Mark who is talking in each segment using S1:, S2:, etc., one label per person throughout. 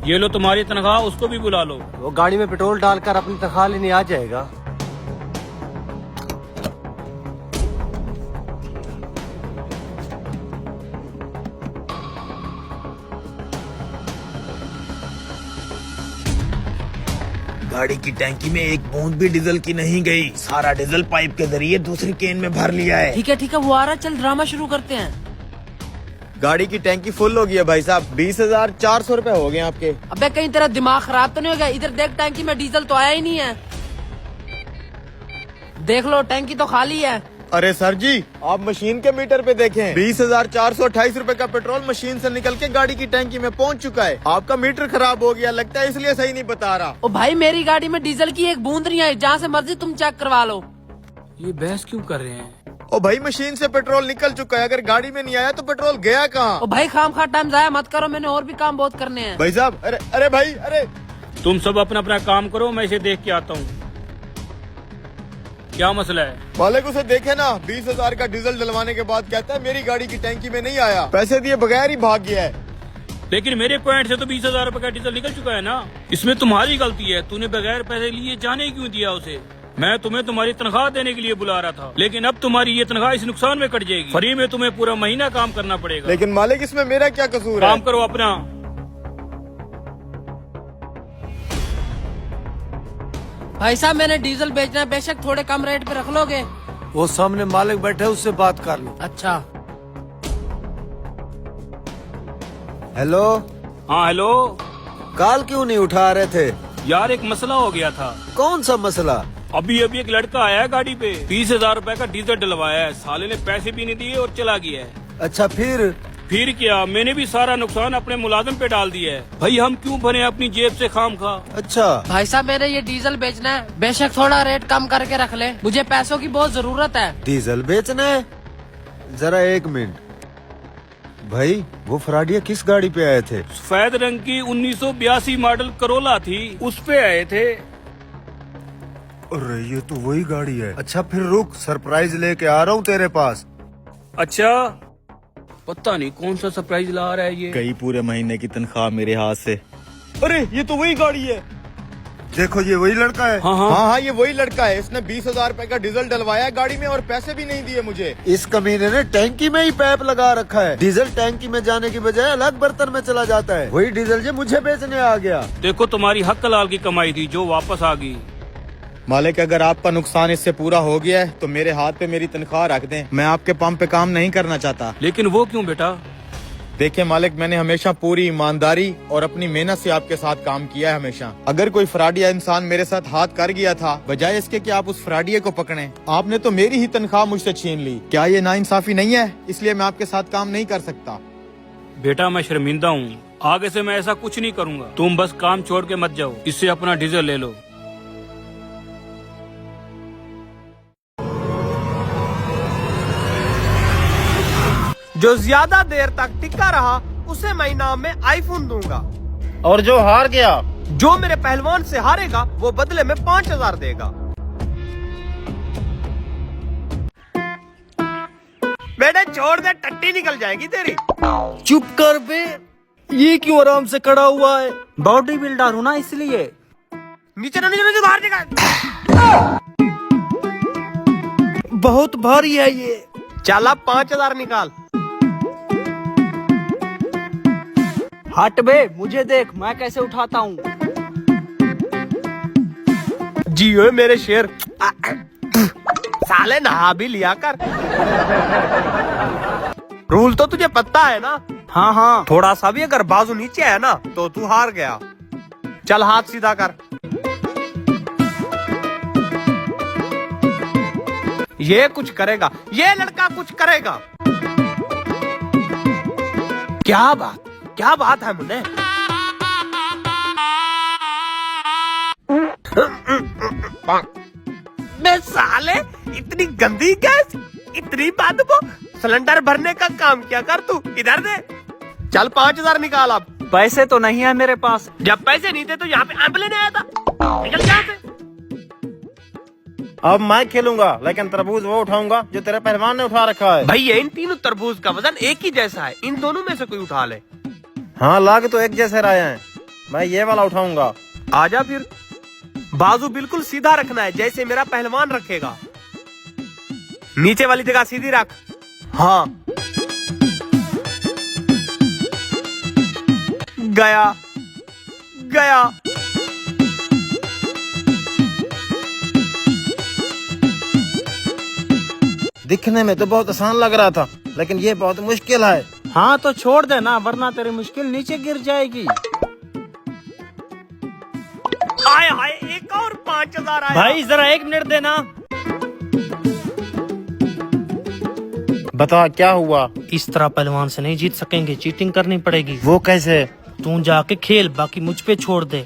S1: ये लो तुम्हारी तनख्वाह, उसको भी बुला लो।
S2: वो गाड़ी में पेट्रोल डालकर अपनी तनख्वाह लेने आ जाएगा।
S3: गाड़ी की टैंकी में एक बूंद भी डीजल की नहीं गई। सारा डीजल पाइप के जरिए दूसरी केन में भर लिया है।
S4: ठीक है वो आ रहा, चल ड्रामा शुरू करते हैं।
S5: गाड़ी की टैंकी फुल हो गई है भाई साहब। 20,400 रुपए हो गए आपके।
S4: अबे कहीं तेरा दिमाग खराब तो नहीं हो गया? इधर देख, टैंकी में डीजल तो आया ही नहीं है। देख लो टैंकी तो खाली है।
S5: अरे सर जी, आप मशीन के मीटर पे देखें, 20,428 रुपए का पेट्रोल मशीन से निकल के गाड़ी की टैंकी में पहुंच चुका है। आपका मीटर खराब हो गया लगता है, इसलिए सही नहीं बता रहा।
S4: ओ भाई, मेरी गाड़ी में डीजल की एक बूंद नहीं आई। जहाँ से मर्जी तुम चेक करवा लो।
S1: ये बहस क्यों कर रहे हैं?
S5: ओ भाई, मशीन से पेट्रोल निकल चुका है, अगर गाड़ी में नहीं आया तो पेट्रोल गया कहाँ?
S4: ओ भाई, खाम खा टाइम जाया मत करो, मैंने और भी काम बहुत करने हैं।
S5: भाई साहब, अरे अरे भाई, अरे
S1: तुम सब अपना अपना काम करो, मैं इसे देख के आता हूँ। क्या मसला है?
S5: मालिक उसे देखे ना, 20,000 का डीजल डलवाने के बाद कहता है मेरी गाड़ी की टैंकी में नहीं आया, पैसे दिए बगैर ही भाग गया है।
S1: लेकिन मेरे पॉइंट से तो 20,000 रुपए का डीजल निकल चुका है ना। इसमें तुम्हारी गलती है, तूने बगैर पैसे लिए जाने क्यों दिया उसे? मैं तुम्हें तुम्हारी तनख्वाह देने के लिए बुला रहा था, लेकिन अब तुम्हारी ये तनख्वाह इस नुकसान में कट जाएगी। फ्री में तुम्हें पूरा महीना काम करना पड़ेगा।
S5: लेकिन मालिक, इसमें मेरा क्या कसूर है?
S1: काम करो अपना।
S4: भाई साहब, मैंने डीजल बेचना है, बेशक थोड़े कम रेट पे रख लोगे?
S2: वो सामने मालिक बैठे, उससे बात कर लो।
S4: अच्छा।
S2: हेलो।
S1: हाँ हेलो।
S2: कॉल क्यों नहीं उठा रहे थे?
S1: यार एक मसला हो गया था।
S2: कौन सा मसला?
S1: अभी अभी एक लड़का आया है गाड़ी पे, 20,000 रुपए का डीजल डलवाया है, साले ने पैसे भी नहीं दिए और चला गया है।
S2: अच्छा
S1: फिर क्या, मैंने भी सारा नुकसान अपने मुलाजिम पे डाल दिया है। भाई हम क्यों भरे अपनी जेब से खाम खा।
S2: अच्छा
S4: भाई साहब, मैंने ये डीजल बेचना है, बेशक थोड़ा रेट कम करके रख ले, मुझे पैसों की बहुत जरूरत है।
S2: डीजल बेचना है? जरा एक मिनट भाई, वो फराडिया किस गाड़ी पे आए थे?
S1: सफेद रंग की 1982 मॉडल करोला थी, उस पे आए थे।
S2: अरे ये तो वही गाड़ी है। अच्छा फिर रुक, सरप्राइज लेके आ रहा हूँ तेरे पास।
S1: अच्छा, पता नहीं कौन सा सरप्राइज ला रहा है ये।
S5: कई पूरे महीने की तनख्वाह मेरे हाथ से। अरे ये तो वही गाड़ी है।
S2: देखो ये वही लड़का है।
S1: हाँ हाँ,
S5: हाँ, ये वही लड़का है। इसने 20,000 रुपए का डीजल डलवाया गाड़ी में और पैसे भी नहीं दिए मुझे।
S2: इस कमीने ने टैंकी में ही पाइप लगा रखा है। डीजल टैंकी में जाने की बजाय अलग बर्तन में चला जाता है। वही डीजल जो मुझे बेचने आ गया।
S1: देखो तुम्हारी हक लाल की कमाई थी जो वापस आ गई।
S5: मालिक, अगर आपका नुकसान इससे पूरा हो गया है तो मेरे हाथ पे मेरी तनख्वाह रख दें। मैं आपके पंप पे काम नहीं करना चाहता।
S1: लेकिन वो क्यों बेटा?
S5: देखिए मालिक, मैंने हमेशा पूरी ईमानदारी और अपनी मेहनत से आपके साथ काम किया है हमेशा। अगर कोई फ्रॉडिया इंसान मेरे साथ हाथ कर गया था, बजाय इसके कि आप उस फ्रॉडिया को पकड़ें, आपने तो मेरी ही तनख्वाह मुझसे छीन ली। क्या ये नाइंसाफी नहीं है? इसलिए मैं आपके साथ काम नहीं कर सकता।
S1: बेटा मैं शर्मिंदा हूँ, आगे से मैं ऐसा कुछ नहीं करूँगा। तुम बस काम छोड़ के मत जाओ, इससे अपना डीजल ले लो।
S6: जो ज्यादा देर तक टिका रहा उसे मैं इनाम में आईफोन दूंगा,
S5: और जो हार गया,
S6: जो मेरे पहलवान से हारेगा वो बदले में 5,000 देगा। बेटे छोड़ दे, टट्टी निकल जाएगी तेरी।
S7: चुप कर बे, ये क्यों आराम से खड़ा हुआ है? बॉडी बिल्डर हूँ ना इसलिए।
S6: नीचे ना, नीचे बाहर निकाल।
S7: बहुत भारी है ये।
S6: चल अब 5,000 निकाल।
S7: हट बे, मुझे देख मैं कैसे उठाता हूँ।
S6: जियो मेरे शेर। साले नहा भी लिया कर। रूल तो तुझे पता है ना?
S7: हाँ हाँ।
S6: थोड़ा सा भी अगर बाजू नीचे है ना तो तू हार गया। चल हाथ सीधा कर। ये कुछ करेगा, ये लड़का कुछ करेगा। क्या बात है मुन्ने? मैं साले, इतनी गंदी गैस, इतनी बदबू। सिलेंडर भरने का काम क्या कर तू, इधर दे। चल 5,000 निकाल अब।
S7: पैसे तो नहीं है मेरे पास।
S6: जब पैसे नहीं थे तो यहाँ पे एम्बुलेंस आया था। निकल यहाँ से।
S5: अब मैं खेलूंगा, लेकिन तरबूज वो उठाऊंगा जो तेरे पहलवान ने उठा रखा है।
S6: भैया इन तीनों तरबूज का वजन एक ही जैसा है, इन दोनों में से कोई उठा ले।
S5: हाँ, लाग तो एक जैसे रहे हैं।
S6: मैं ये वाला उठाऊंगा। आजा फिर। बाजू बिल्कुल सीधा रखना है, जैसे मेरा पहलवान रखेगा। नीचे वाली जगह सीधी रख। हाँ, गया गया।
S7: दिखने में तो बहुत आसान लग रहा था, लेकिन ये बहुत मुश्किल है। हाँ तो छोड़ देना, वरना तेरी मुश्किल नीचे गिर जाएगी।
S6: आए हाय, एक और 5000 आया।
S7: भाई जरा 1 मिनट देना। बता क्या हुआ?
S8: इस तरह पहलवान से नहीं जीत सकेंगे, चीटिंग करनी पड़ेगी।
S7: वो कैसे?
S8: तू जाके खेल, बाकी मुझ पे छोड़ दे।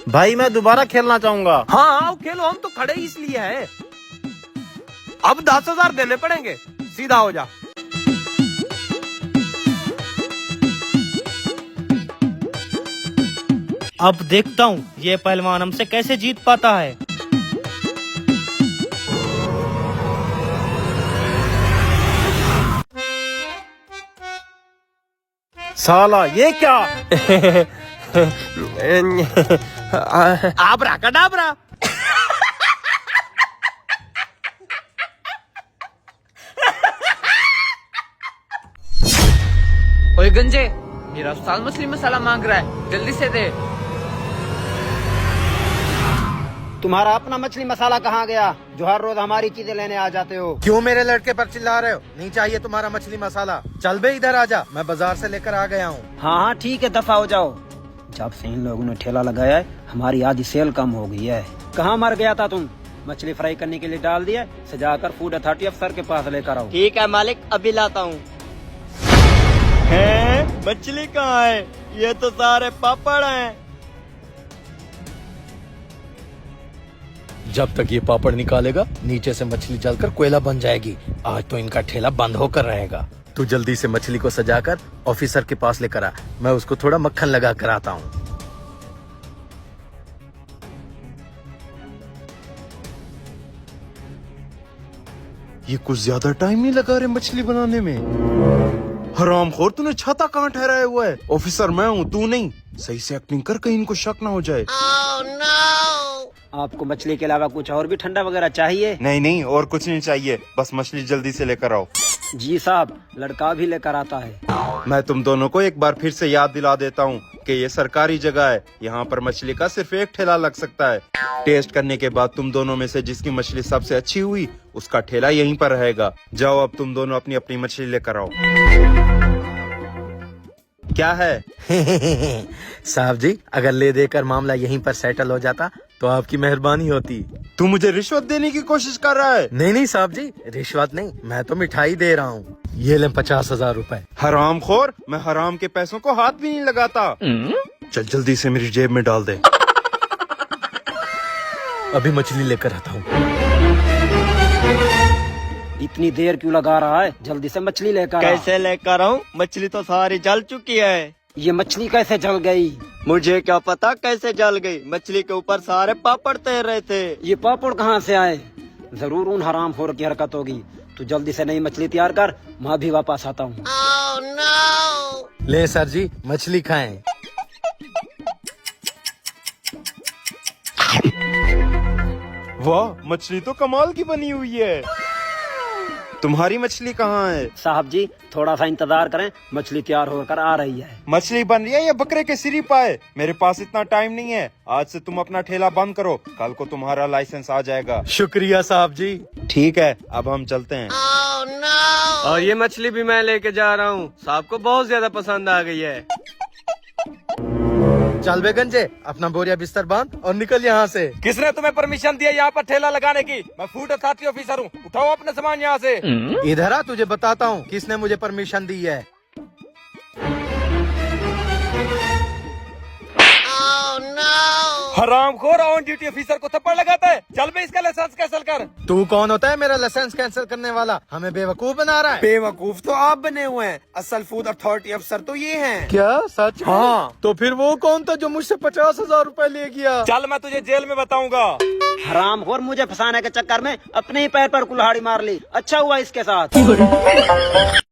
S7: भाई मैं दोबारा खेलना चाहूंगा।
S6: हाँ आओ खेलो, हम तो खड़े इसलिए हैं। अब 10,000 देने पड़ेंगे। सीधा हो जा।
S8: अब देखता हूँ ये पहलवान हमसे कैसे जीत पाता है।
S7: साला ये क्या?
S6: आबरा कडाबरा।
S4: ओए गंजे, मेरा उस्ताद मछली मसाला मांग रहा है, जल्दी से दे।
S9: तुम्हारा अपना मछली मसाला कहाँ गया जो हर रोज हमारी चीजें लेने आ जाते हो?
S5: क्यों मेरे लड़के पर चिल्ला रहे हो? नहीं चाहिए तुम्हारा मछली मसाला। चल बे इधर आजा, मैं बाजार से लेकर आ गया हूँ।
S9: हाँ हाँ ठीक है, दफा हो जाओ। जब से इन लोगों ने ठेला लगाया है, हमारी आधी सेल कम हो गई है। कहाँ मर गया था तुम? मछली फ्राई करने के लिए डाल दिया, सजाकर फूड अथॉरिटी अफसर के पास लेकर आओ।
S7: ठीक है मालिक, अभी लाता हूँ। मछली कहाँ है? ये तो सारे पापड़ हैं।
S3: जब तक ये पापड़ निकालेगा, नीचे से मछली जलकर कोयला बन जाएगी। आज तो इनका ठेला बंद होकर रहेगा। तू जल्दी से मछली को सजाकर ऑफिसर के पास लेकर आ, मैं उसको थोड़ा मक्खन लगा कर आता हूँ।
S5: ये कुछ ज्यादा टाइम नहीं लगा रहे मछली बनाने में। हरामखोर, तूने छाता कहाँ ठहराया हुआ है? ऑफिसर मैं हूँ, तू नहीं। सही से एक्टिंग कर, कहीं इनको शक ना हो जाए।
S9: आपको मछली के अलावा कुछ और भी ठंडा वगैरह चाहिए?
S5: नहीं नहीं, और कुछ नहीं चाहिए, बस मछली जल्दी से लेकर आओ।
S9: जी साहब, लड़का भी लेकर आता है।
S5: मैं तुम दोनों को एक बार फिर से याद दिला देता हूँ कि ये सरकारी जगह है। यहाँ पर मछली का सिर्फ एक ठेला लग सकता है। टेस्ट करने के बाद तुम दोनों में से जिसकी मछली सबसे अच्छी हुई, उसका ठेला यहीं पर रहेगा। जाओ अब तुम दोनों अपनी अपनी मछली लेकर आओ। क्या है?
S3: साहब जी, अगर ले देकर मामला यहीं पर सेटल हो जाता तो आपकी मेहरबानी होती।
S5: तू मुझे रिश्वत देने की कोशिश कर रहा है?
S3: नहीं नहीं साहब जी, रिश्वत नहीं, मैं तो मिठाई दे रहा हूँ। ये लें 50,000 रुपए।
S5: हरामखोर, मैं हराम के पैसों को हाथ भी नहीं लगाता। चल जल्दी से मेरी जेब में डाल दे।
S3: अभी मछली लेकर आता हूँ।
S9: इतनी देर क्यों लगा रहा है? जल्दी से मछली लेकर आ।
S7: कैसे लेकर आऊँ? मछली तो सारी जल चुकी है।
S9: ये मछली कैसे जल गई?
S7: मुझे क्या पता कैसे जल गई। मछली के ऊपर सारे पापड़ तैर रहे थे।
S9: ये पापड़ कहाँ से आए? जरूर उन हरामखोर की हरकत होगी। तू जल्दी से नई मछली तैयार कर, मैं भी वापस आता हूँ।
S3: ले सर जी, मछली खाएं।
S5: वाह, मछली तो कमाल की बनी हुई है। तुम्हारी मछली कहाँ है?
S9: साहब जी थोड़ा सा इंतजार करें, मछली तैयार होकर आ रही है।
S5: मछली बन रही है या बकरे के सिरी पाए? मेरे पास इतना टाइम नहीं है। आज से तुम अपना ठेला बंद करो, कल को तुम्हारा लाइसेंस आ जाएगा।
S3: शुक्रिया साहब जी।
S5: ठीक है, अब हम चलते हैं।
S6: और ये मछली भी मैं लेके जा रहा हूँ, साहब को बहुत ज्यादा पसंद आ गई है।
S3: चल बे गंजे, अपना बोरिया बिस्तर बांध और निकल यहाँ से।
S6: किसने तुम्हें परमिशन दिया यहाँ पर ठेला लगाने की? मैं फूड अथॉरिटी ऑफिसर हूँ, उठाओ अपने सामान यहाँ से।
S3: इधर आ, तुझे बताता हूँ किसने मुझे परमिशन दी है।
S6: हरामखोर ऑन ड्यूटी ऑफिसर को थप्पड़ लगाता है। चल बे, इसका लाइसेंस कैंसिल कर।
S3: तू कौन होता है मेरा लाइसेंस कैंसिल करने वाला? हमें बेवकूफ बना रहा है।
S6: बेवकूफ तो आप बने हुए हैं, असल फूड अथॉरिटी अफसर तो ये हैं।
S3: क्या सच?
S6: हाँ।
S3: तो फिर वो कौन था जो मुझसे 50,000 रुपए ले गया?
S6: चल मैं तुझे जेल में बताऊंगा।
S9: हरामखोर मुझे फंसाने के चक्कर में अपने ही पैर पर कुल्हाड़ी मार ली। अच्छा हुआ इसके साथ।